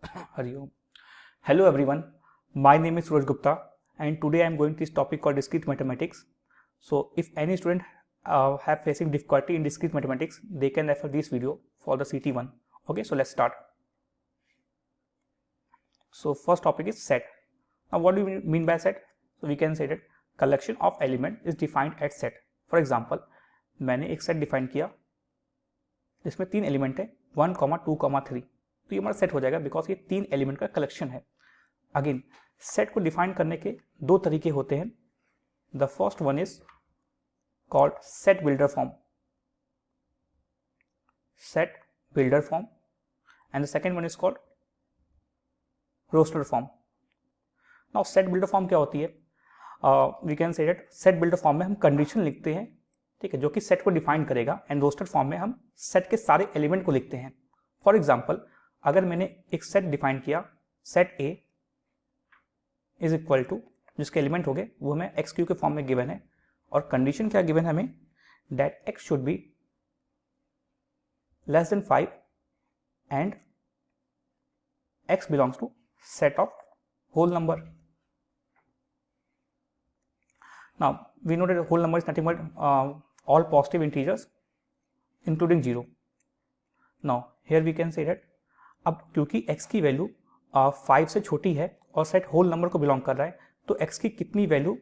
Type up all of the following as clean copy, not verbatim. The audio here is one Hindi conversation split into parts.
Hariom. Hello everyone, my name is Suraj Gupta and today I am going to this topic called discrete mathematics. So if any student have facing difficulty in discrete mathematics, they can refer this video for the CT1. Okay, so let's start. So first topic is set. Now what do you mean by set? So we can say that collection of element is defined as set. For example, मैंने एक सेट डिफाइन किया जिसमें 3 एलिमेंट है 1, 2, 3, तो ये हमारा सेट हो जाएगा बिकॉज ये 3 एलिमेंट का कलेक्शन है. अगेन सेट को डिफाइन करने के 2 तरीके होते हैं. The first one is called set builder form, set builder form, and the second one is called roster form. Now set builder form क्या होती है? We can say that set builder form में हम कंडीशन लिखते हैं, ठीक है, जो कि सेट को डिफाइन करेगा, एंड रोस्टर फॉर्म में हम सेट के सारे एलिमेंट को लिखते हैं. फॉर एग्जाम्पल, अगर मैंने एक सेट डिफाइन किया, set A is equal to, जिसके एलिमेंट हो गए वो हमें एक्स क्यू के फॉर्म में गिवन है, और कंडीशन क्या गिवन है हमें, that x should be less than 5 and x belongs to set of whole number. Now we know that whole number is nothing but all positive integers including 0. Now here we can say that अब क्योंकि x की वैल्यू 5 से छोटी है और सेट होल नंबर को बिलोंग कर रहा है, तो x की कितनी वैल्यू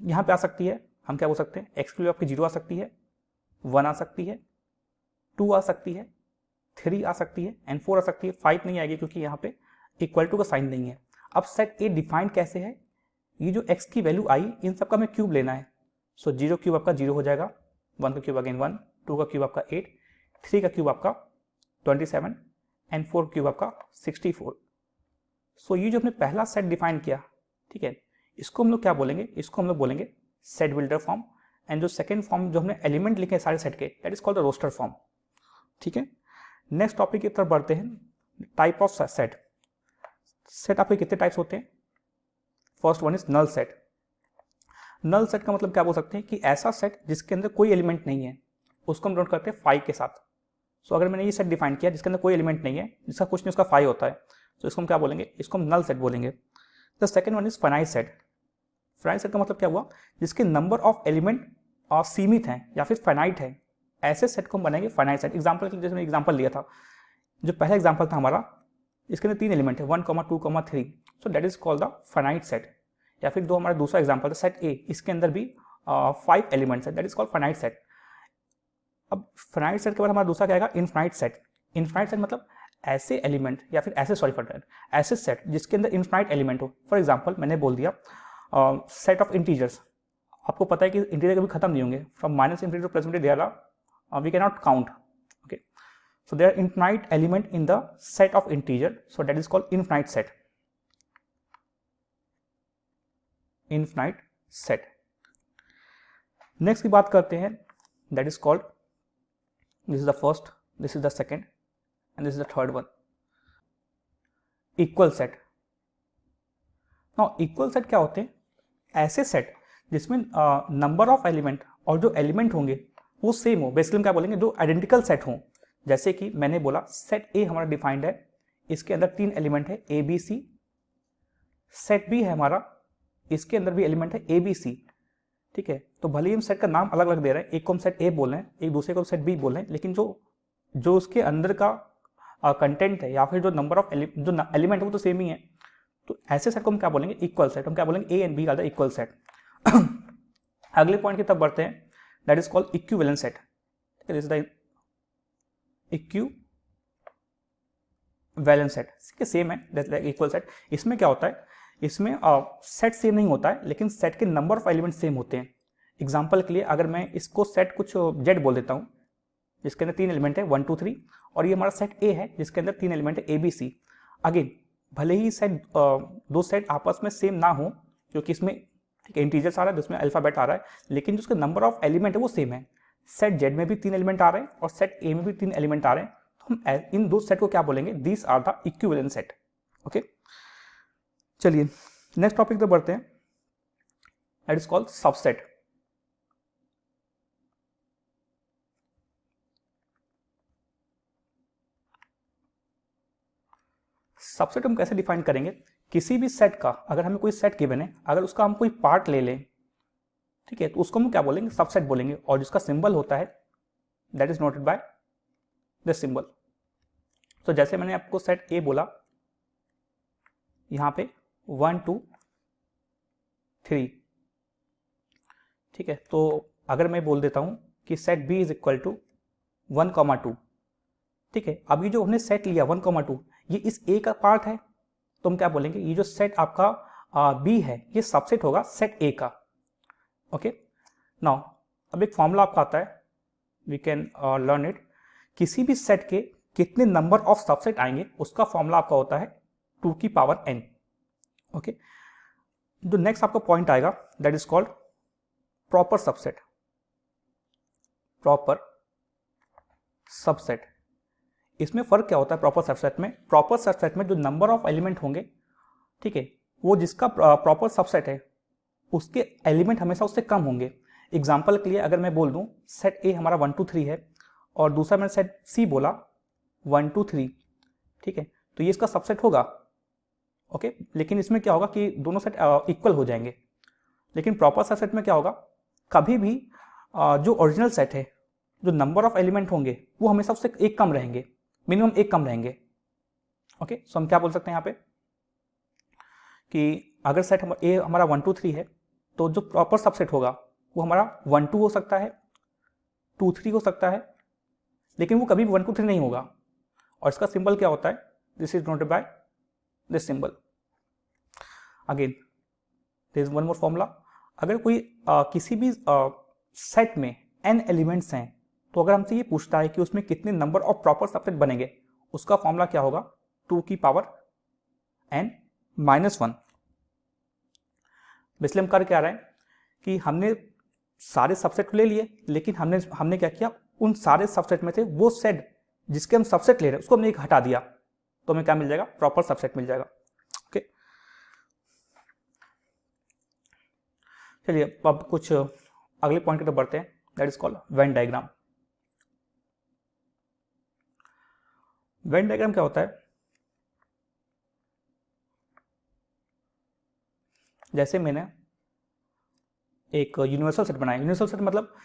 यहाँ पे आ सकती है, हम क्या बोल सकते हैं, x की वैल्यू आपकी 0 आ सकती है, 1 आ सकती है, 2 आ सकती है, 3 आ सकती है, एंड 4 आ सकती है. 5 नहीं आएगी क्योंकि यहाँ पे इक्वल टू का साइन नहीं है. अब सेट ए डिफाइंड कैसे है, ये जो x की वैल्यू आई इन सब का हमें क्यूब लेना है. सो 0 क्यूब आपका 0 हो जाएगा, 1 का क्यूब अगेन 1, 2 का क्यूब आपका 8, 3 का क्यूब आपका 27 एंड 4 क्यूब आपका 64. सो ये जो हमने पहला सेट डिफाइन किया, ठीक है, इसको हम लोग क्या बोलेंगे, इसको हम लोग बोलेंगे सेट बिल्डर फॉर्म. एंड जो सेकेंड फॉर्म जो हमने एलिमेंट लिखे सारे सेट के, that is called the roster form. ठीक है, नेक्स्ट टॉपिक की तरफ बढ़ते हैं. Type of set. सेट आपके कितने टाइप्स होते हैं? First one is null set. Null set का मतलब क्या बोल सकते हैं कि ऐसा सेट जिसके अंदर कोई एलिमेंट नहीं है, उसको हम नोट करते हैं 5 के साथ. सो अगर मैंने ये सेट डिफाइन किया जिसके अंदर कोई एलिमेंट नहीं है, जिसका कुछ नहीं उसका 5 होता है, तो इसको हम क्या बोलेंगे, इसको हम नल सेट बोलेंगे. The second one is finite set. Finite set का मतलब क्या हुआ, जिसके नंबर ऑफ एलिमेंट सीमित हैं या फिर फाइनाइट है, ऐसे सेट को हम बनाएंगे फाइनाइट सेट. एग्जाम्पल के लिए जैसे मैंने एग्जाम्पल लिया था, जो पहला एग्जाम्पल था हमारा, इसके अंदर 3 एलिमेंट है 1, 2, 3, सो that is called the finite set. या फिर जो हमारा दूसरा एग्जाम्पल था सेट ए, इसके अंदर भी 5 एलिमेंट्स है, that is called finite set. अब फाइनाइट सेट के बाद हमारा दूसरा क्या आएगा, इनफाइनाइट सेट. इनफाइनाइट सेट मतलब ऐसे एलिमेंट या फिर ऐसे सेट जिसके अंदर इनफाइनाइट एलिमेंट हो. फॉर एग्जाम्पल मैंने बोल दिया सेट ऑफ इंटीजर्स. आपको पता है कि इंटीजर कभी खत्म नहीं होंगे, from minus infinity to plus infinity there are we can not count. Okay, so there are infinite element in the set of integer, so that is called infinite set. Infinite set. Next की बात करते हैं, that is called, this is the first, this is the second and this is the third one, equal set. Now equal set क्या होते हैं, ऐसे सेट जिसमें नंबर ऑफ एलिमेंट और जो एलिमेंट होंगे वो सेम हो. बेसिकली हम क्या बोलेंगे, जो आइडेंटिकल सेट हो. जैसे कि मैंने बोला सेट ए हमारा डिफाइंड है, इसके अंदर 3 एलिमेंट है A B C. Set B है हमारा, इसके अंदर भी एलिमेंट है ए बी सी. ठीक है, तो भले ही हम सेट का नाम अलग अलग दे रहे हैं, एक को हम सेट ए बोल रहे हैं, एक दूसरे को सेट बी बोल रहे हैं, लेकिन जो उसके अंदर का कंटेंट है या फिर जो नंबर ऑफ जो एलिमेंट है वो तो सेम ही है. तो ऐसे सेट को हम क्या बोलेंगे, इक्वल सेट. हम क्या बोलेंगे, A and B are the equal set. अगले पॉइंट की तरफ बढ़ते हैं, that is called equivalent set. This is the equivalent set. Same है इक्वल सेट. इसमें क्या होता है, इसमें सेट सेम नहीं होता है, लेकिन सेट के नंबर ऑफ एलिमेंट सेम होते हैं. एग्जांपल के लिए अगर मैं इसको सेट कुछ जेड बोल देता हूँ, जिसके अंदर 3 एलिमेंट है 1, 2, 3, और ये हमारा सेट ए है जिसके अंदर 3 एलिमेंट है ए बी सी. अगेन भले ही सेट दो सेट आपस में सेम ना हो, क्योंकि इसमें इंटीजर्स आ रहा है, जिसमें अल्फाबेट आ रहा है, लेकिन जिसका नंबर ऑफ एलिमेंट है वो सेम है. सेट जेड में भी 3 एलिमेंट आ रहे हैं और सेट ए में भी 3 एलिमेंट आ रहे हैं, तो हम इन दो सेट को क्या बोलेंगे, these are the equivalent set. Okay, चलिए नेक्स्ट टॉपिक पे बढ़ते हैं, that is called subset. Subset हम कैसे डिफाइन करेंगे, किसी भी सेट का अगर हमें कोई सेट गिवन है, अगर उसका हम कोई पार्ट ले लें, ठीक है, तो उसको हम क्या बोलेंगे, सबसेट बोलेंगे, और जिसका सिंबल होता है that is noted by this symbol. तो जैसे मैंने आपको सेट ए बोला, यहां पे 1 2 3, ठीक है, तो अगर मैं बोल देता हूं कि set B is equal to 1 2, ठीक है, अब ये जो हमने सेट लिया 1 2, ये इस ए का पार्ट है, तो हम क्या बोलेंगे, ये जो सेट आपका बी है ये सबसेट होगा सेट ए का। ओके, नाउ अब एक फॉर्मूला आपका आता है, वी कैन लर्न इट, किसी भी सेट के कितने नंबर ऑफ सबसेट आएंगे उसका फॉर्मूला आपका होता है 2 की पावर n। ओके, जो नेक्स्ट आपका पॉइंट आएगा that is called proper subset. Proper subset, इसमें फर्क क्या होता है प्रॉपर सबसेट में, प्रॉपर सबसेट में जो नंबर ऑफ एलिमेंट होंगे, ठीक है, वो जिसका प्रॉपर सबसेट है उसके एलिमेंट हमेशा उससे कम होंगे। एग्जांपल के लिए अगर मैं बोल दूं सेट ए हमारा 1 2 3 है और दूसरा मैंने सेट सी बोला 1 2 3, ठीक है, तो ये इसका सबसेट होगा। ओके, लेकिन इसमें क्या होगा कि दोनों सेट इक्वल हो जाएंगे। लेकिन प्रॉपर सबसेट में क्या होगा, कभी भी जो ओरिजिनल सेट है, जो नंबर ऑफ एलिमेंट होंगे वो हमेशा उससे एक कम रहेंगे, मिनिमम एक कम रहेंगे। ओके, सो हम क्या बोल सकते हैं यहाँ पे कि अगर सेट ए हमारा 1 2 3 है, तो जो प्रॉपर सबसेट होगा वो हमारा 1 2 हो सकता है, 2 3 हो सकता है, लेकिन वो कभी भी 1 2 3 नहीं होगा। और इसका सिंबल क्या होता है, this is noted by this symbol. Again there is one more formula, अगर कोई किसी भी सेट में n एलिमेंट्स हैं, तो अगर हमसे ये पूछता है कि उसमें कितने नंबर ऑफ प्रॉपर सबसेट बनेंगे, उसका फॉर्मूला क्या होगा, 2 की पावर n -1। इसलिए हम कर क्या रहे हैं कि हमने सारे सबसेट ले लिए, लेकिन हमने क्या किया, उन सारे सबसेट में से वो सेट जिसके हम सबसेट ले रहे हैं उसको हमने एक हटा दिया, तो हमें क्या मिल जाएगा, प्रॉपर सबसेट मिल जाएगा। ओके, चलिए अब कुछ अगले पॉइंट की तरफ बढ़ते हैं, that is called Venn diagram. Venn diagram क्या होता है, जैसे मैंने एक यूनिवर्सल सेट बनाया, यूनिवर्सल सेट मतलब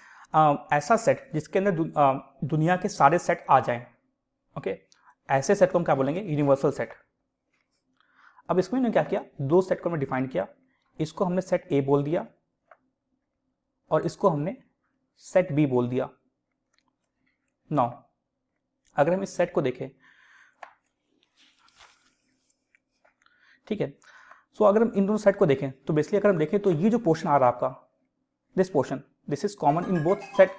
ऐसा सेट जिसके अंदर दुनिया के सारे सेट आ जाएं। ओके, ऐसे सेट को हम क्या बोलेंगे, यूनिवर्सल सेट। अब इसमें ने क्या किया, दो सेट को हमने डिफाइन किया, इसको हमने सेट ए बोल दिया और इसको हमने सेट बी बोल दिया। नाउ अगर हम इस सेट को देखें, ठीक है, सो अगर हम इन दोनों सेट को देखें तो बेसिकली अगर हम देखें तो ये जो पोर्शन आ रहा है आपका, this portion, this is common in both set.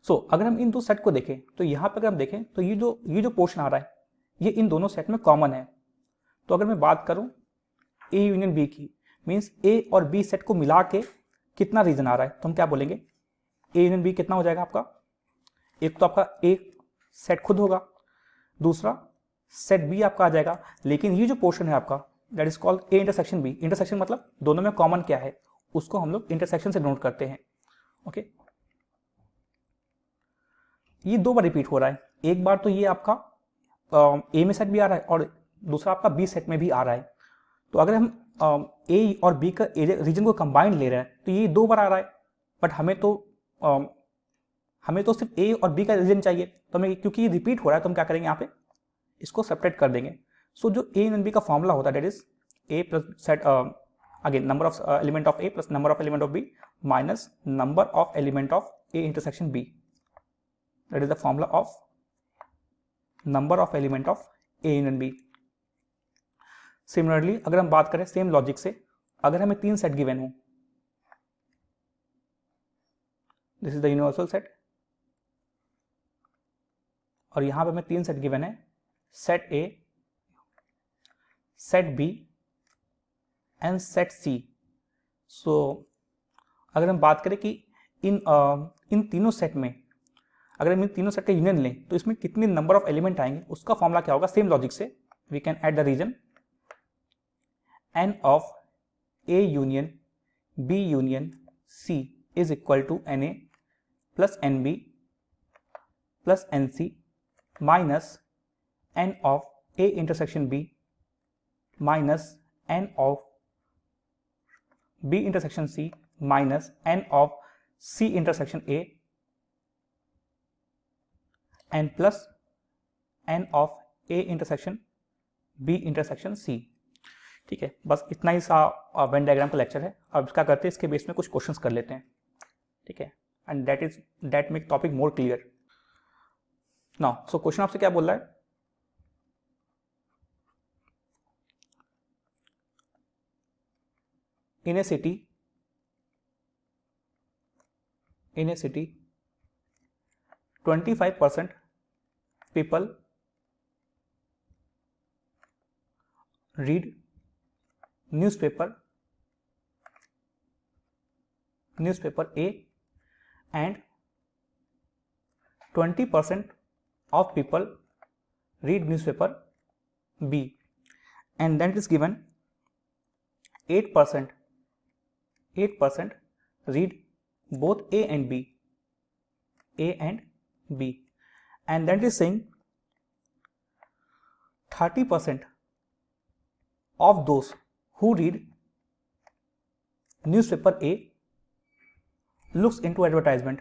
So अगर हम इन दो सेट को देखें तो यहां पर अगर हम देखें तो ये जो पोर्शन आ रहा है ये इन दोनों सेट में कॉमन है। तो अगर मैं बात करूं ए यूनियन बी की, मींस ए और बी सेट को मिला के कितना रीजन आ रहा है, तो हम क्या बोलेंगे, ए यूनियन बी कितना हो जाएगा आपका, एक तो आपका ए सेट खुद होगा, दूसरा सेट बी आपका आ जाएगा, लेकिन ये जो पोर्शन है आपका that is called A intersection B. Intersection मतलब दोनों में कॉमन क्या है उसको हम लोग इंटरसेक्शन से नोट करते हैं। ओके, ये दो बार रिपीट हो रहा है, एक बार तो ये आपका ए में सेट भी आ रहा है और दूसरा आपका बी सेट में भी आ रहा है। तो अगर हम ए और बी का रीजन को कंबाइंड ले रहे हैं तो ये दो बार आ रहा है, बट हमें तो सिर्फ ए और बी का रीजन चाहिए, तो हमें क्योंकि ये रिपीट हो रहा है तो हम क्या करेंगे, यहाँ पे इसको सेपरेट कर देंगे। सो जो ए एंड बी का फॉर्मूला होता है that is A plus set again number of element of A plus number of element of B minus number of element of A intersection B, that is the formula of number of element of A union B। Similarly अगर हम बात करें सेम लॉजिक से, अगर हमें तीन सेट गिवन हो, this is the universal set, और यहां पे हमें तीन सेट गिवन है, set A, set B and set C. So अगर हम बात करें कि इन तीनों सेट में, अगर हम इन तीनों सेट का यूनियन लें तो इसमें कितने नंबर ऑफ एलिमेंट आएंगे, उसका फॉर्मूला क्या होगा, सेम लॉजिक से we can add the region n of A union B union C is equal to NA plus NB plus NC minus n of A intersection B minus n of B intersection C minus n of C intersection A and plus n of A intersection B intersection C। ठीक है, बस इतना ही सा वेन डायग्राम का लेक्चर है। अब क्या करते हैं, इसके बेस में कुछ क्वेश्चंस कर लेते हैं। ठीक है, and that make topic more clear. Now so question आपसे क्या बोल रहा है, इन ए city 25% people read newspaper A and 20% of people read newspaper B, and then it is given 8% read both A and B, and then it is saying 30% of those who read newspaper A looks into advertisement,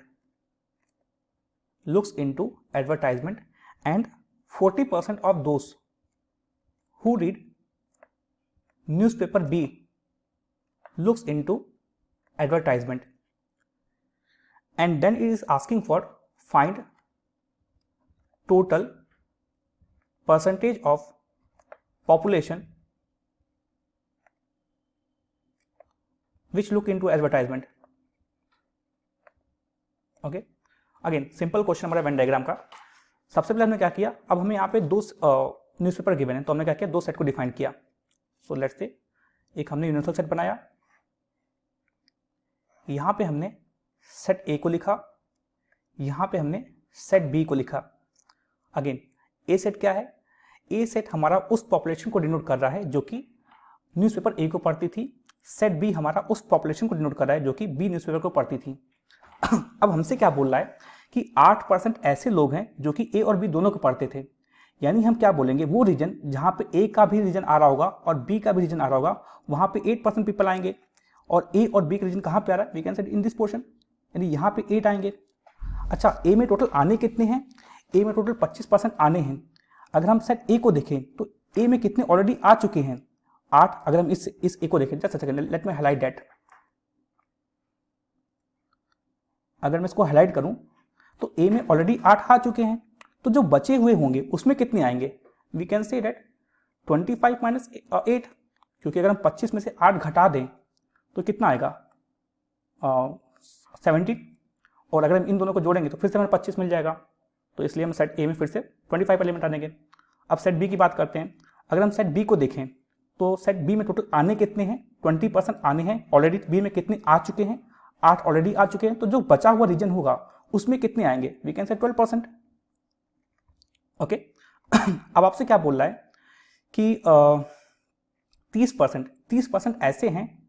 and 40% of those who read newspaper B looks into advertisement, and then it is asking for find total percentage of population which look into advertisement। Okay, again simple question हमारा वेन डायग्राम का। सबसे पहले हमने क्या किया, अब हमें यहाँ पे दो न्यूज़पेपर गिवन है, तो हमने क्या किया, दो सेट को डिफाइन किया। सो लेट्स से एक हमने यूनिवर्सल सेट बनाया, यहाँ पे हमने सेट ए को लिखा, यहाँ पे हमने सेट बी को लिखा। अगेन ए सेट क्या है, ए सेट हमारा उस पॉपुलेशन को डिनोट कर रहा है जो कि न्यूज़पेपर ए को पढ़ती थी, सेट बी हमारा उस पॉपुलेशन को डिनोट कर रहा है जो कि बी न्यूज़पेपर को पढ़ती थी। अब हमसे क्या बोल रहा है कि 8% ऐसे लोग हैं जो कि ए और बी दोनों को पढ़ते थे, यानी हम क्या बोलेंगे, वो रीजन जहाँ पे ए का भी रीजन आ रहा होगा और बी का भी रीजन आ रहा होगा, वहाँ पे 8% पीपल आएंगे। और ए और बी का रीजन कहाँ पे आ रहा है, वी कैन से इन दिस पोर्शन, यानी यहाँ पे 8 आएंगे। अच्छा, ए में टोटल आने कितने हैं, ए में टोटल 25% आने हैं। अगर हम सेट ए को देखें तो ए में कितने ऑलरेडी आ चुके हैं, 8। अगर हम इस ए को देखें, just second, let me highlight that. अगर मैं इसको हाईलाइट करूं तो ए में ऑलरेडी 8 आ चुके हैं, तो जो बचे हुए होंगे उसमें कितने आएंगे, we can say that 25 minus 8, क्योंकि अगर हम 25 में से 8 घटा दें तो कितना आएगा 17, और अगर हम इन दोनों को जोड़ेंगे तो फिर से हमें 25 मिल जाएगा। तो इसलिए हम सेट ए में फिर से 25 एलिमेंट आनेंगे। अब सेट बी की बात करते हैं। अगर हम सेट बी को देखें तो सेट बी में टोटल आने कितने हैं, 20% आने हैं। ऑलरेडी बी में कितने आ चुके हैं, 8 ऑलरेडी आ चुके हैं। तो जो बचा हुआ रीजन होगा उसमें कितने आएंगे, वी कैन से 12%। ओके, अब आपसे क्या बोल रहा है कि 30% ऐसे हैं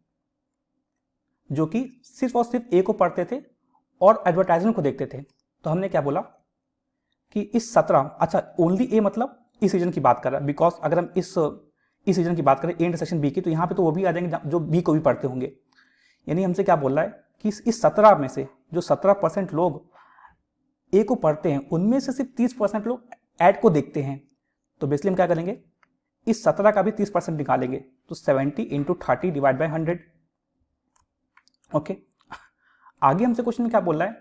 जो कि सिर्फ और सिर्फ ए को पढ़ते थे और एडवर्टाइजमेंट को देखते थे। तो हमने क्या बोला कि इस 17, अच्छा ओनली ए मतलब इस रीजन की बात कर रहा है, बिकॉज अगर हम इस रीजन की बात करें ए इंटरसेक्शन बी की, तो यहाँ पे तो वो भी आ जाएंगे जो बी को भी पढ़ते होंगे। यानी हमसे क्या बोल रहा है कि इस 17 में से जो 17% लोग ए को पढ़ते हैं, उनमें से सिर्फ 30% लोग एड को देखते हैं। तो बेसिकली हम क्या करेंगे, इस 17 का भी 30% निकालेंगे, तो 70 इंटू 30 डिवाइड बाई 100। ओके, आगे हमसे क्वेश्चन में क्या बोल रहा है,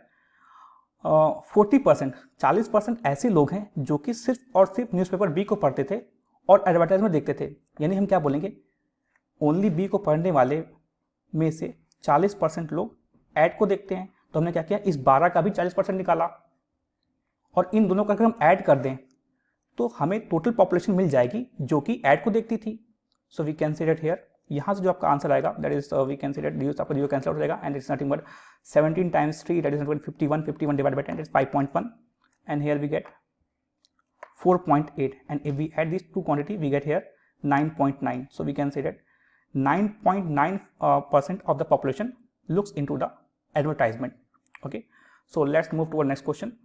40% ऐसे लोग हैं जो कि सिर्फ और सिर्फ न्यूज़पेपर बी को पढ़ते थे और एडवर्टाइजमेंट देखते थे। यानी हम क्या बोलेंगे, ओनली बी को पढ़ने वाले में से 40% लोग ऐड को देखते हैं। तो हमने क्या किया, इस 12 का भी 40% निकाला, और इन दोनों का अगर हम ऐड कर दें तो हमें टोटल पॉपुलेशन मिल जाएगी जो कि ऐड को देखती थी। So we can say that here यहाँ से जो आपका आंसर आएगा that is we can say that zero आपका जीरो कैंसिल आउट हो जाएगा and it's nothing but 17 times 3 that is 51 51 divided by 10 is 5.1 and here we get 4.8 and if we add these two quantity we get here 9.9. So we can say that 9.9% of the population looks into the advertisement. Okay, so let's move to our next question.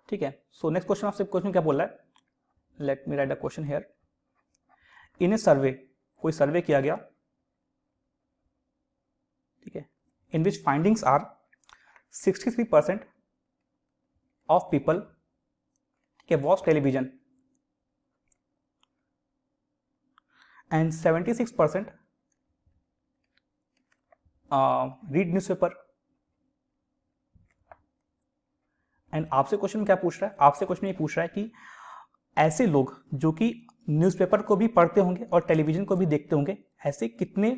ठीक है, सो नेक्स्ट क्वेश्चन आपसे क्वेश्चन क्या बोल रहा है, let me write the question here. In a survey, कोई सर्वे किया गया, ठीक है, in which findings are 63% of people, ठीक है, watch television and 76% read newspaper. And आपसे क्वेश्चन क्या पूछ रहा है, आपसे क्वेश्चन ये पूछ रहा है कि ऐसे लोग जो कि न्यूज़पेपर को भी पढ़ते होंगे और टेलीविजन को भी देखते होंगे, ऐसे कितने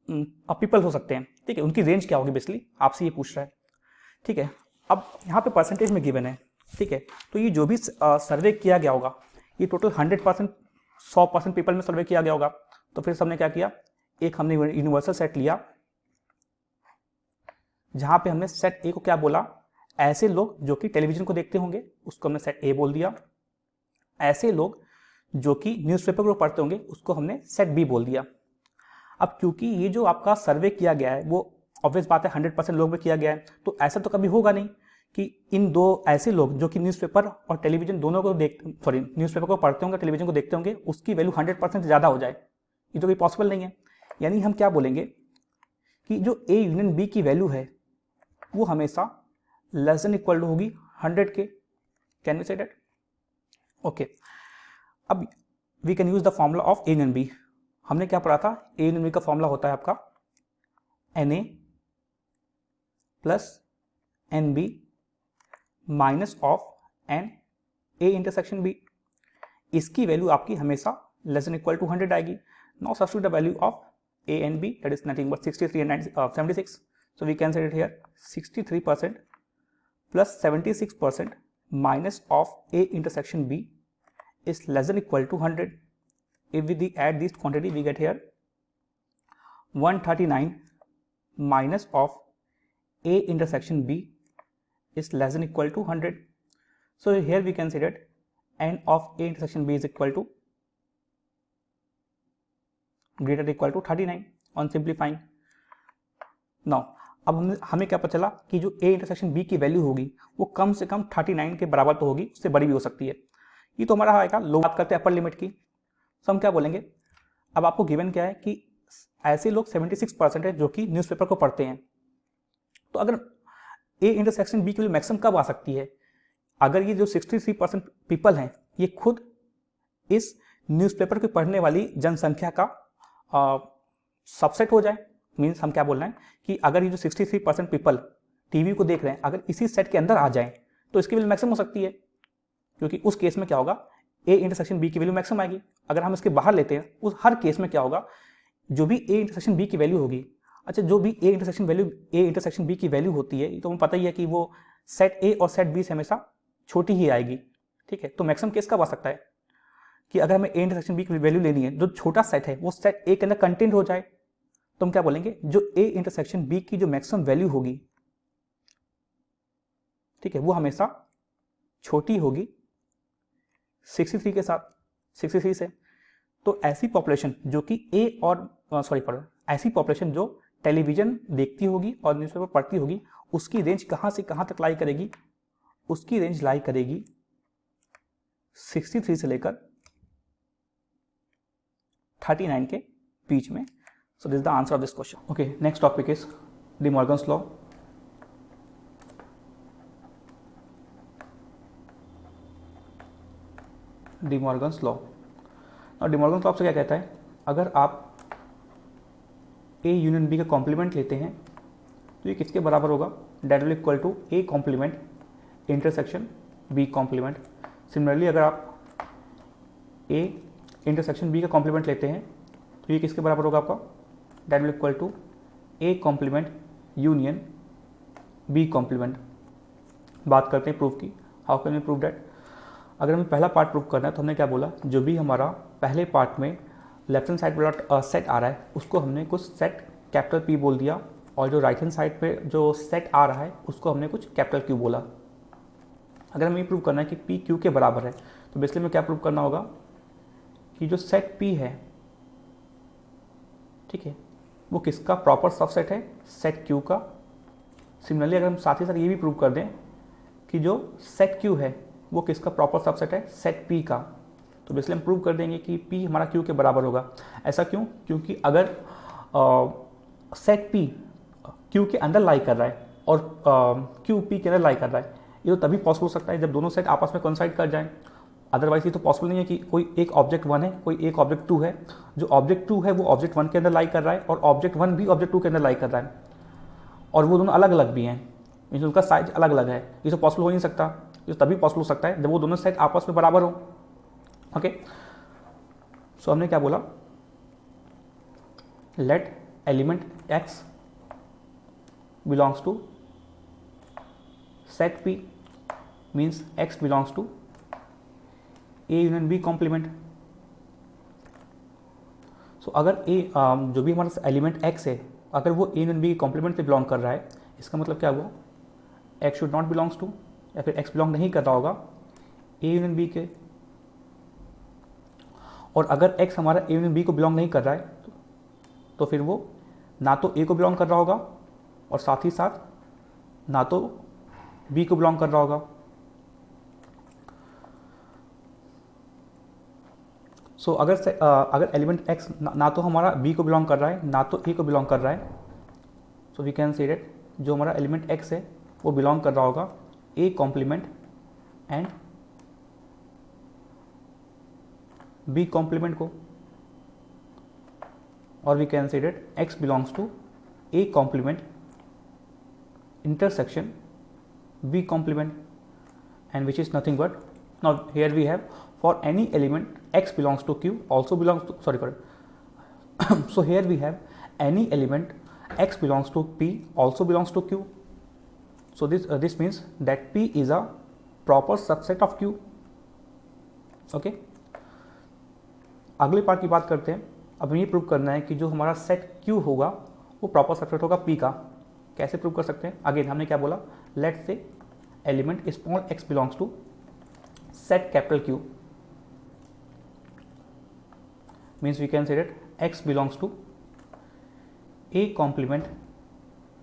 पीपल हो सकते हैं, ठीक है, उनकी रेंज क्या होगी, बेसिकली आपसे ये पूछ रहा है. ठीक है, अब यहाँ पे परसेंटेज में गिवन है, ठीक है, तो ये जो भी सर्वे किया गया होगा ये टोटल 100% 100% पीपल में सर्वे किया गया होगा. तो फिर सबने क्या किया, एक हमने यूनिवर्सल सेट लिया जहाँ पे हमने सेट ए को क्या बोला, ऐसे लोग जो कि टेलीविजन को देखते होंगे उसको हमने सेट ए बोल दिया. ऐसे लोग जो कि न्यूज़पेपर को पढ़ते होंगे उसको हमने सेट बी बोल दिया. अब क्योंकि ये जो आपका सर्वे किया गया है वो ऑब्वियस बात है 100% लोग में किया गया है, तो ऐसा तो कभी होगा नहीं कि इन दो ऐसे लोग जो कि न्यूज़पेपर और टेलीविजन दोनों को न्यूज़पेपर को पढ़ते होंगे टेलीविजन को देखते होंगे उसकी वैल्यू 100% ज़्यादा हो जाए. ये तो कोई पॉसिबल नहीं है. यानी हम क्या बोलेंगे कि जो ए यूनियन बी की वैल्यू है वो हमेशा लेस देन इक्वल टू होगी 100 के. Can we say that? Okay, अब we can use the formula of A union B. हमने क्या पढ़ा था, ए यूनियन बी का फॉर्मूला होता है आपका n A plus n B minus of n A intersection B. इसकी वैल्यू आपकी हमेशा लेस देन इक्वल टू 100 आएगी. Now substitute the value of A and B that is nothing but 63 and 76. So we can say it here 63% plus 76% minus of A intersection B is less than equal to 100. If we add this quantity we get here 139 minus of A intersection B is less than equal to 100. So here we can say that n of A intersection B is equal to greater than equal to 39 on simplifying. Now अब हमें क्या पता चला कि जो ए इंटरसेक्शन बी की वैल्यू होगी वो कम से कम 39 के बराबर तो होगी, उससे बड़ी भी हो सकती है. ये तो हमारा आएगा लो. बात करते हैं अपर लिमिट की, तो हम क्या बोलेंगे, अब आपको गिवन क्या है कि ऐसे लोग 76% है जो कि न्यूज़पेपर को पढ़ते हैं. तो अगर ए इंटरसेक्शन बी की वैल्यू मैक्सिमम कब आ सकती है, अगर ये जो 63% पीपल हैं ये खुद इस न्यूज़पेपर को पढ़ने वाली जनसंख्या का सबसेट हो जाए. मीन्स हम क्या बोल रहे हैं कि अगर ये जो 63% पीपल टीवी को देख रहे हैं अगर इसी सेट के अंदर आ जाएं तो इसकी वैल्यू मैक्सिमम हो सकती है, क्योंकि उस केस में क्या होगा, ए इंटरसेक्शन बी की वैल्यू मैक्सिमम आएगी. अगर हम इसके बाहर लेते हैं उस हर केस में क्या होगा, जो भी ए इंटरसेक्शन बी की वैल्यू होगी, अच्छा जो भी ए इंटरसेक्शन बी की वैल्यू होती है तो हमें पता ही है कि वो सेट ए और सेट बी से हमेशा छोटी ही आएगी. ठीक है, तो मैक्सिमम केस कब आ सकता है कि अगर हमें ए इंटरसेक्शन बी की वैल्यू लेनी है, जो छोटा सेट है वो सेट ए के अंदर कंटेंट हो जाए, तो हम क्या बोलेंगे, जो ए इंटरसेक्शन बी की जो मैक्सिमम वैल्यू होगी, ठीक है, वो हमेशा छोटी होगी 63 के साथ, 63 से. तो ऐसी पॉपुलेशन जो कि ए और ऐसी पॉपुलेशन जो टेलीविजन देखती होगी और न्यूज़पेपर पढ़ती होगी उसकी रेंज कहां से कहां तक लाई करेगी, उसकी रेंज लाई करेगी 63 से लेकर 39 के बीच में. So this is the answer of this question. Okay, next topic is De Morgan's law. De Morgan's law. Now De Morgan's law आपसे क्या कहता है, अगर आप A यूनियन B का कॉम्प्लीमेंट लेते हैं तो ये किसके बराबर होगा, that will equal to A complement intersection B complement. Similarly अगर आप A इंटरसेक्शन B का कॉम्प्लीमेंट लेते हैं तो ये किसके बराबर होगा आपका, that will equal to A complement union B complement. बात करते हैं प्रूफ की. How can we prove that? अगर हमें पहला पार्ट प्रूव करना है तो हमने क्या बोला, जो भी हमारा पहले पार्ट में लेफ्ट हैंड साइड वाला सेट आ रहा है उसको हमने कुछ सेट कैपिटल P बोल दिया, और जो राइट हैंड साइड पे जो सेट आ रहा है उसको हमने कुछ कैपिटल Q बोला। अगर हमें ये प्रूव करना है कि P Q के बराबर है तो बेसिकली में क्या प्रूव करना होगा कि जो सेट P है, ठीक है, वो किसका प्रॉपर सबसेट है? सेट Q का। सिमिलरली अगर हम साथ ही साथ ये भी प्रूव कर दें कि जो सेट Q है वो किसका प्रॉपर सबसेट है? सेट P का, तो बेसिकली हम प्रूव कर देंगे कि P हमारा Q के बराबर होगा। ऐसा क्यों? क्योंकि अगर सेट P Q के अंदर लाई कर रहा है और Q P के अंदर लाई कर रहा है, ये तो तभी पॉसिबल हो सकता है जब दोनों सेट आपस में कोइंसाइड कर जाएं। अदरवाइज ये तो पॉसिबल नहीं है कि कोई एक ऑब्जेक्ट 1 है, कोई एक ऑब्जेक्ट 2 है, जो ऑब्जेक्ट 2 है वो ऑब्जेक्ट 1 के अंदर लाई कर रहा है और ऑब्जेक्ट 1 भी ऑब्जेक्ट 2 के अंदर लाई कर रहा है, और वो दोनों अलग अलग भी हैं, मीन्स उनका साइज अलग अलग है। ये तो पॉसिबल हो नहीं सकता, ये तभी पॉसिबल हो सकता है जब वो दोनों सेट आपस में बराबर हो। ओके, सो हमने क्या बोला, let element x belongs to set P, means x belongs to A union B complement। सो अगर A जो भी हमारा एलिमेंट x है अगर वो A union B कॉम्प्लीमेंट से बिलोंग कर रहा है, इसका मतलब क्या हुआ, x should not belongs to, या फिर x बिलोंग नहीं कर रहा होगा A union B के। और अगर x हमारा A union B को बिलोंग नहीं कर रहा है तो फिर वो ना तो A को बिलोंग कर रहा होगा और साथ ही साथ ना तो B को बिलोंग कर रहा होगा। सो अगर एलिमेंट x ना तो हमारा B को बिलोंग कर रहा है ना तो A को बिलोंग कर रहा है, so we can say that जो हमारा एलिमेंट x है वो बिलोंग कर रहा होगा A complement and B complement को, और we can say that x belongs to A complement intersection B complement, and which is nothing but, now here we have for any element x belongs to Q also belongs to, sorry for it so here we have any element x belongs to P also belongs to Q, so this means that P is a proper subset of Q। okay, अगले पार्ट की बात करते हैं। अब ये प्रूव करना है कि जो हमारा सेट Q होगा वो प्रॉपर सबसेट होगा P का। कैसे प्रूव कर सकते हैं? अगेन हमने क्या बोला, let say element small x belongs to set capital Q, means we can say that x belongs to A complement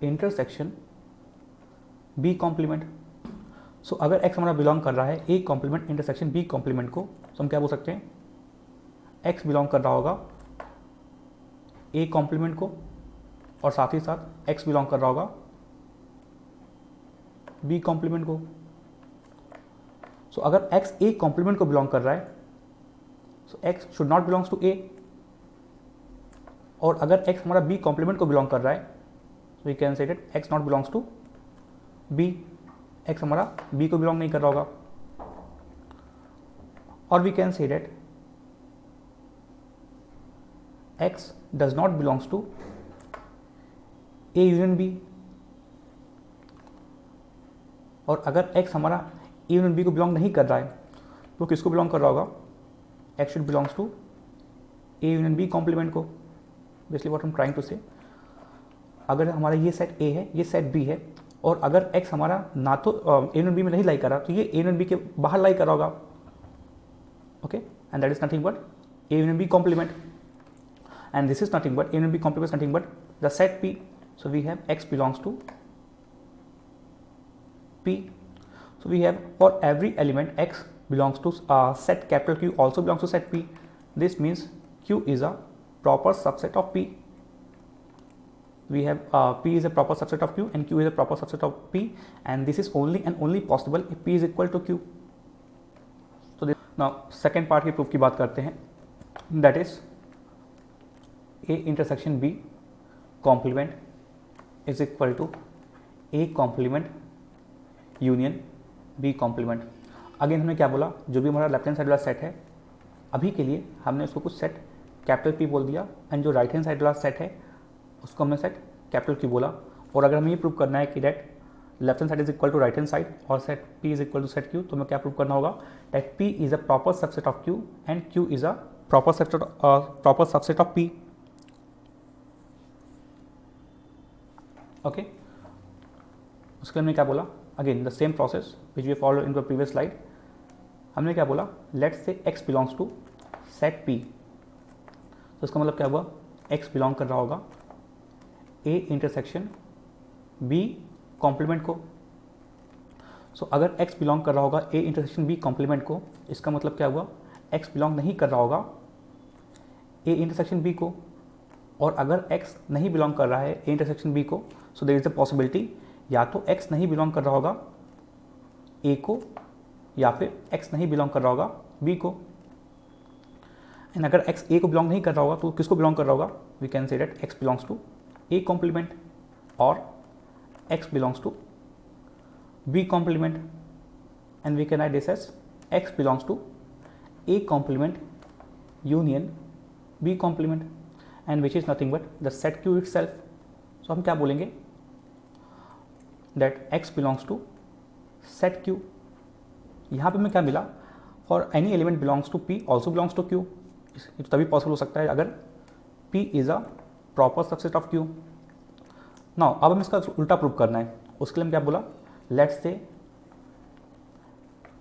intersection B complement. So अगर x हमारा बिलोंग कर रहा है A complement intersection B complement को, तो हम क्या बोल सकते हैं, x बिलोंग कर रहा होगा A कॉम्प्लीमेंट को और साथ ही साथ x बिलोंग कर रहा होगा B कॉम्प्लीमेंट को। सो अगर x A कॉम्प्लीमेंट को बिलोंग कर रहा है, so x should not belongs to A, और अगर x हमारा B कॉम्प्लीमेंट को बिलोंग कर रहा है, so we can say that x not belongs to B, x हमारा B को बिलोंग नहीं कर रहा होगा। और we can say that x does not belongs to A union B, और अगर x हमारा A यूनियन B को बिलोंग नहीं कर रहा है तो किसको बिलोंग कर रहा होगा, x should belongs to A union B complement को। Basically what I am trying to say, अगर हमारा ये सेट A है ये सेट B है और अगर x हमारा ना तो A यूनियन B में नहीं लाई कर रहा तो ये A यूनियन B के बाहर लाई कर रहा होगा। Okay, and that is nothing but A union B complement, and this is nothing but A union B complement is nothing but the set P, so we have x belongs to P, so we have for every element x belongs to set capital Q also belongs to set P, this means Q is a proper subset of P, we have P is a proper subset of Q and Q is a proper subset of P, and this is only and only possible if P is equal to Q। so this, now second part की proof की बात करते हैं, that is A intersection B complement is equal to A complement union B complement। Again हमने क्या बोला, जो भी हमारा लेफ्ट हैंड साइड वाला सेट है अभी के लिए हमने उसको कुछ सेट कैपिटल P बोल दिया, एंड जो राइट हैंड साइड वाला सेट है उसको हमने सेट कैपिटल Q बोला। और अगर हमें ये प्रूव करना है कि that left hand side is equal to right hand side और set P is equal to set Q, तो हमें क्या प्रूव करना होगा that P is a proper subset of Q and Q is a proper subset of P. Okay, उसके लिए हमने क्या बोला, again the same process which we follow in the previous slide. हमने क्या बोला, let's say x belongs to set P. तो इसका मतलब क्या हुआ, x बिलोंग कर रहा होगा A इंटरसेक्शन B कॉम्प्लीमेंट को. सो अगर x बिलोंग कर रहा होगा A इंटरसेक्शन B कॉम्प्लीमेंट को, इसका मतलब क्या हुआ, x बिलोंग नहीं कर रहा होगा A इंटरसेक्शन B को. और अगर x नहीं बिलोंग कर रहा है A इंटरसेक्शन B को, so there is a possibility या तो x नहीं बिलोंग कर रहा होगा A को या फिर x नहीं बिलोंग कर रहा होगा B को. एंड अगर x A को बिलोंग नहीं कर रहा होगा तो किसको बिलोंग कर रहा होगा, we can say that x belongs to A complement और x belongs to B complement. And we can write this as x belongs to A complement union B complement and which is nothing but the set Q itself. So हम क्या बोलेंगे that x belongs to set Q. यहाँ पे हमें क्या मिला, for any element belongs to P also belongs to Q. ये तो तभी पॉसिबल हो सकता है अगर P is a proper subset of Q. Now अब हमें इसका उल्टा प्रूव करना है. उसके लिए हम क्या बोला, let's say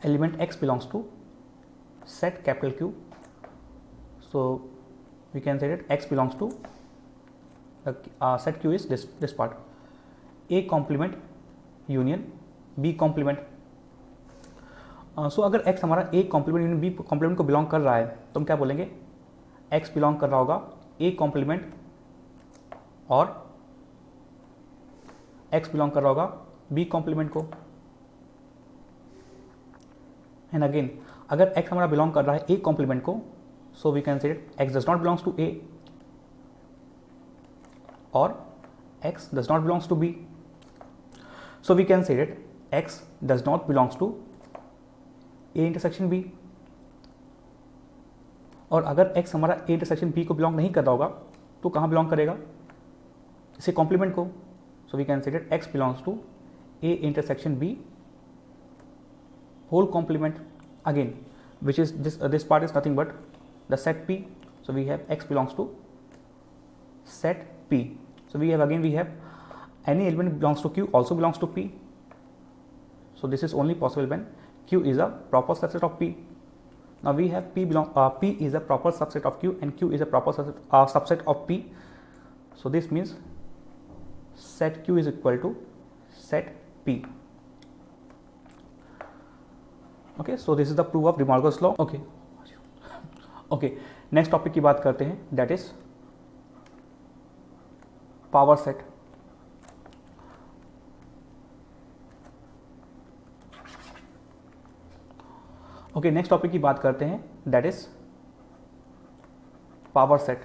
element x belongs to set capital Q. So we can say that x belongs to set Q is this part A complement union B complement. So अगर x हमारा A complement union B complement को बिलोंग कर रहा है तो हम क्या बोलेंगे, x बिलोंग कर रहा होगा A कॉम्प्लीमेंट और x बिलोंग कर रहा होगा B कॉम्प्लीमेंट को. एंड अगेन अगर x हमारा बिलोंग कर रहा है A कॉम्प्लीमेंट को, so we can say x does not belongs to A और x does not belongs to B. So we can say that x does not belongs to A intersection B. और अगर x हमारा A इंटरसेक्शन B को बिलोंग नहीं कर रहा होगा तो कहाँ बिलोंग करेगा, इसे कॉम्प्लीमेंट को. So we can say that x belongs to A intersection B whole complement again which is this part is nothing but the set P. So we have x belongs to set P. So we have any element belongs to Q also belongs to P. So this is only possible when Q is a proper subset of P. Now we have P is a proper subset of Q and Q is a proper subset of P. So this means set Q is equal to set P. Okay, so this is the proof of De Morgan's law. Okay, next topic की बात करते हैं, that is power set. Okay, next topic की बात करते हैं, दैट इज पावर सेट.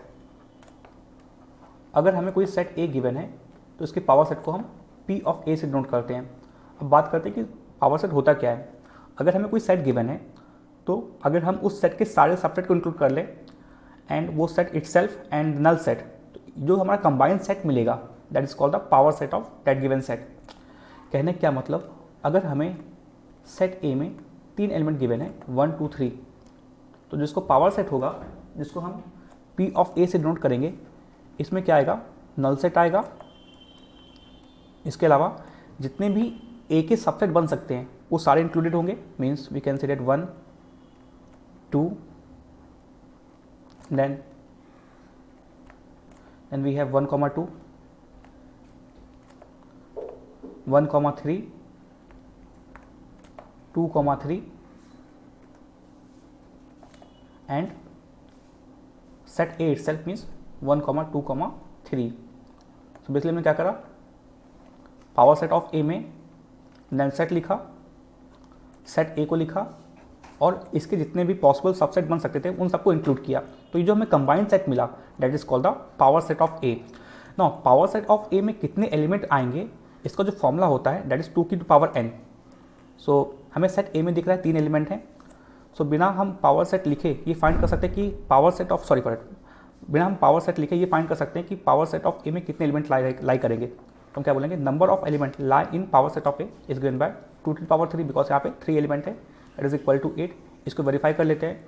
अगर हमें कोई सेट A गिवन है तो इसके पावर सेट को हम P ऑफ A से डिनोट करते हैं. अब बात करते हैं कि पावर सेट होता क्या है. अगर हमें कोई सेट गिवन है तो अगर हम उस सेट के सारे सबसेट को इंक्लूड कर लें एंड वो set itself and null set, तो जो हमारा कंबाइंड सेट मिलेगा that is called the power set of that given set. कहने क्या मतलब, अगर हमें सेट A में 3 एलिमेंट गिवन है 1 2 3, तो जिसको पावर सेट होगा, जिसको हम P ऑफ A से डिनोट करेंगे, इसमें क्या आएगा, नल सेट आएगा. इसके अलावा जितने भी A के सबसेट बन सकते हैं वो सारे इंक्लूडेड होंगे. Means we can say that 1 2 then we have 1 2 1 3 2 3 and set A itself means 1 2 3. So basically हमने क्या करा, पावर सेट ऑफ A में नल सेट लिखा, सेट A को लिखा और इसके जितने भी पॉसिबल सबसेट बन सकते थे उन सबको इंक्लूड किया. तो ये जो हमें कंबाइंड सेट मिला that is called the power set of A. Now power set of A में कितने एलिमेंट आएंगे, इसका जो फॉर्मूला होता है दैट इज 2 की पावर n. सो हमें सेट A में दिख रहा है 3 एलिमेंट हैं. सो बिना हम पावर सेट लिखे ये फाइंड कर सकते हैं कि पावर सेट ऑफ बिना हम पावर सेट लिखे ये फाइंड कर सकते हैं कि पावर सेट ऑफ A में कितने एलिमेंट लाई करेंगे. तो हम क्या बोलेंगे, number of element lie in power set of A is given by 2 to the power 3, because यहाँ पे 3 एलिमेंट है, इट इज इक्वल टू 8। इसको वेरीफाई कर लेते हैं।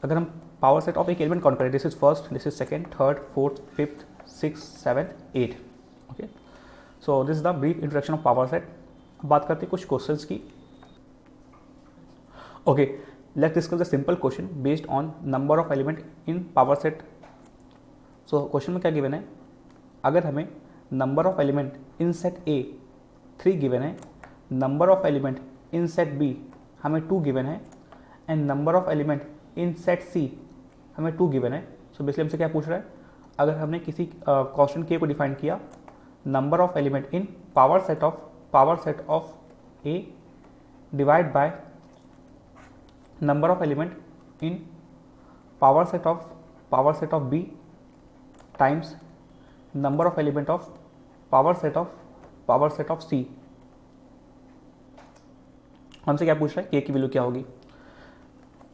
अगर हम पावर सेट ऑफ एक एलिमेंट काउंट करें, this is first, this is second, third, fourth, fifth, 6, 7, 8। Okay, so this is the brief introduction of power set. अब बात करते हैं कुछ क्वेश्चंस की। Okay, let's discuss the simple question based on number of element in power set. So question में क्या गिवन है, अगर हमें number of element in set A 3 given है, number of element in set B हमें 2 गिवन है, and number of element in set C हमें 2 गिवन है। सो बेसिकली हमसे क्या पूछ रहा है, अगर हमने किसी कांस्टेंट के को डिफाइन किया, number of element in power set of A divide by number of element in power set of B times number of element of power set of C. हमसे क्या पूछ रहा है, के की वैल्यू क्या होगी।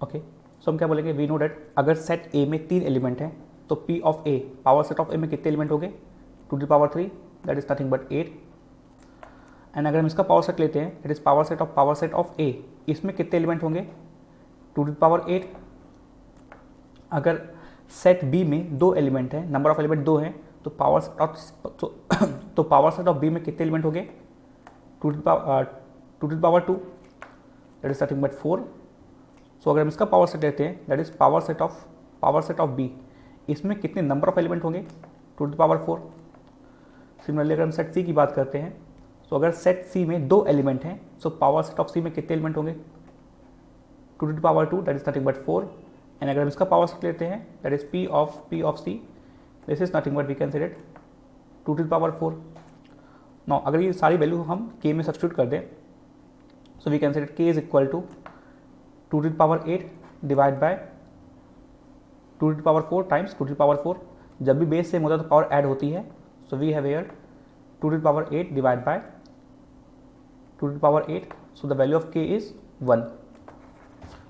ओके, सो हम क्या बोलेंगे, वी नो डेट अगर सेट ए में 3 एलिमेंट हैं तो P of A, power set of A में कितने एलिमेंट हो गए, 2 to the power 3, that is nothing but 8। And अगर हम इसका पावर सेट लेते हैं, that is power set of A, इसमें कितने एलिमेंट होंगे, 2 टू द पावर 8। अगर सेट बी में 2 एलिमेंट हैं, नंबर ऑफ एलिमेंट 2 हैं, तो पावर सेट ऑफ बी में कितने एलिमेंट हो गए, 2 to the power 2, that is nothing but 4। So अगर हम इसका पावर सेट लेते हैं, that is power set of B, इसमें कितने नंबर ऑफ एलिमेंट होंगे, 2 टू द पावर 4। सिमिलरली अगर हम सेट सी की बात करते हैं, सो अगर सेट सी में 2 एलिमेंट हैं, so power set of C में कितने एलिमेंट होंगे, 2 to the power 2, that is nothing but 4। And अगर हम इसका पावर सेट लेते हैं, that is P of C, this is nothing but we can say it 2 to the power 4। Now अगर ये सारी वैल्यू हम के में सब्स्टिट्यूट कर दें, so we can say it K is equal to 2 to the power 8 divide by 2 to the power 4 times 2 to the power 4। जब भी बेस सेम होता है तो पावर ऐड होती है, so we have here 2 to the power 8 divide by 2 to the power 8, so the value of K is 1।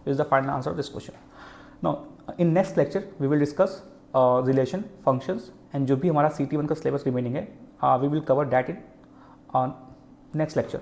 Is the final answer of this question. Now in next lecture we will discuss relation, functions, and जो भी हमारा CT1 का सिलेबस रिमेनिंग है, we will cover that in next lecture.